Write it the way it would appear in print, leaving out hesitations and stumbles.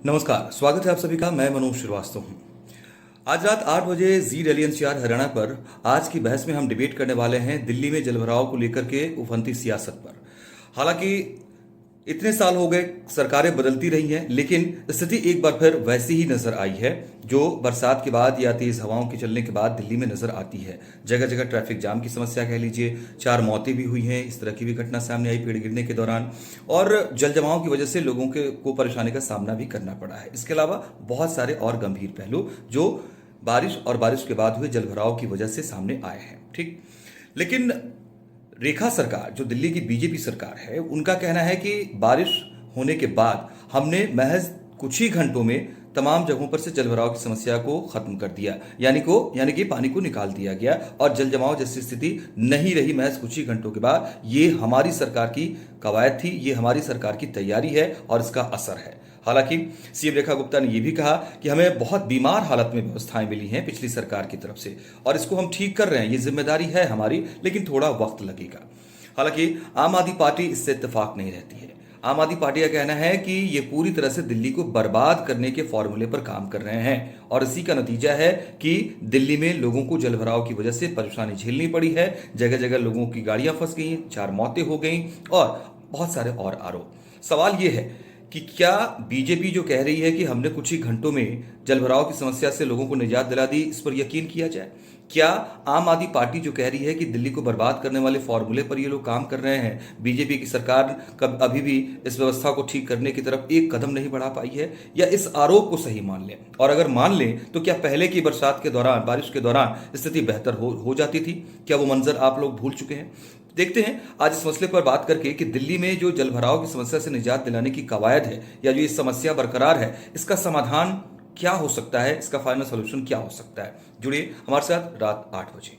नमस्कार, स्वागत है आप सभी का। मैं मनोज श्रीवास्तव हूं। आज रात 8 बजे जी डेली एनसीआर हरियाणा पर आज की बहस में हम डिबेट करने वाले हैं दिल्ली में जलभराव को लेकर के उफनती सियासत पर। हालांकि इतने साल हो गए, सरकारें बदलती रही हैं, लेकिन स्थिति एक बार फिर वैसी ही नजर आई है जो बरसात के बाद या तेज हवाओं के चलने के बाद दिल्ली में नजर आती है। जगह जगह ट्रैफिक जाम की समस्या कह लीजिए, 4 मौतें भी हुई हैं, इस तरह की भी घटना सामने आई पेड़ गिरने के दौरान, और जल जमाव की वजह से लोगों को परेशानी का सामना भी करना पड़ा है। इसके अलावा बहुत सारे और गंभीर पहलू जो बारिश और बारिश के बाद हुए जलभराव की वजह से सामने आए हैं। ठीक, लेकिन रेखा सरकार, जो दिल्ली की बीजेपी सरकार है, उनका कहना है कि बारिश होने के बाद हमने महज कुछ ही घंटों में तमाम जगहों पर से जलभराव की समस्या को खत्म कर दिया, यानी कि पानी को निकाल दिया गया और जल जमाव जैसी स्थिति नहीं रही महज कुछ ही घंटों के बाद। ये हमारी सरकार की कवायद थी, ये हमारी सरकार की तैयारी है और इसका असर है। हालांकि सीएम रेखा गुप्ता ने यह भी कहा कि हमें बहुत बीमार हालत में व्यवस्थाएं मिली हैं पिछली सरकार की तरफ से और इसको हम ठीक कर रहे हैं, ये जिम्मेदारी है हमारी, लेकिन थोड़ा वक्त लगेगा। हालांकि आम आदमी पार्टी इससे इत्तेफाक नहीं रहती है। आम आदमी पार्टी का कहना है कि ये पूरी तरह से दिल्ली को बर्बाद करने के फॉर्मूले पर काम कर रहे हैं और इसी का नतीजा है कि दिल्ली में लोगों को जलभराव की वजह से परेशानी झेलनी पड़ी है। जगह जगह लोगों की गाड़ियां फंस गई, 4 मौतें हो गई और बहुत सारे और आरोप। सवाल यह है कि क्या बीजेपी जो कह रही है कि हमने कुछ ही घंटों में जलभराव की समस्या से लोगों को निजात दिला दी, इस पर यकीन किया जाए? क्या आम आदमी पार्टी जो कह रही है कि दिल्ली को बर्बाद करने वाले फॉर्मूले पर ये लोग काम कर रहे हैं, बीजेपी की सरकार कब अभी भी इस व्यवस्था को ठीक करने की तरफ एक कदम नहीं बढ़ा पाई है? या इस आरोप को सही मान लें, और अगर मान लें तो क्या पहले की बरसात के दौरान, बारिश के दौरान स्थिति बेहतर हो जाती थी? क्या वो मंजर आप लोग भूल चुके हैं? देखते हैं आज इस मसले पर बात करके कि दिल्ली में जो जलभराव की समस्या से निजात दिलाने की कवायद है या जो ये समस्या बरकरार है, इसका समाधान क्या हो सकता है, इसका फाइनल सॉल्यूशन क्या हो सकता है। जुड़िए हमारे साथ रात 8 बजे।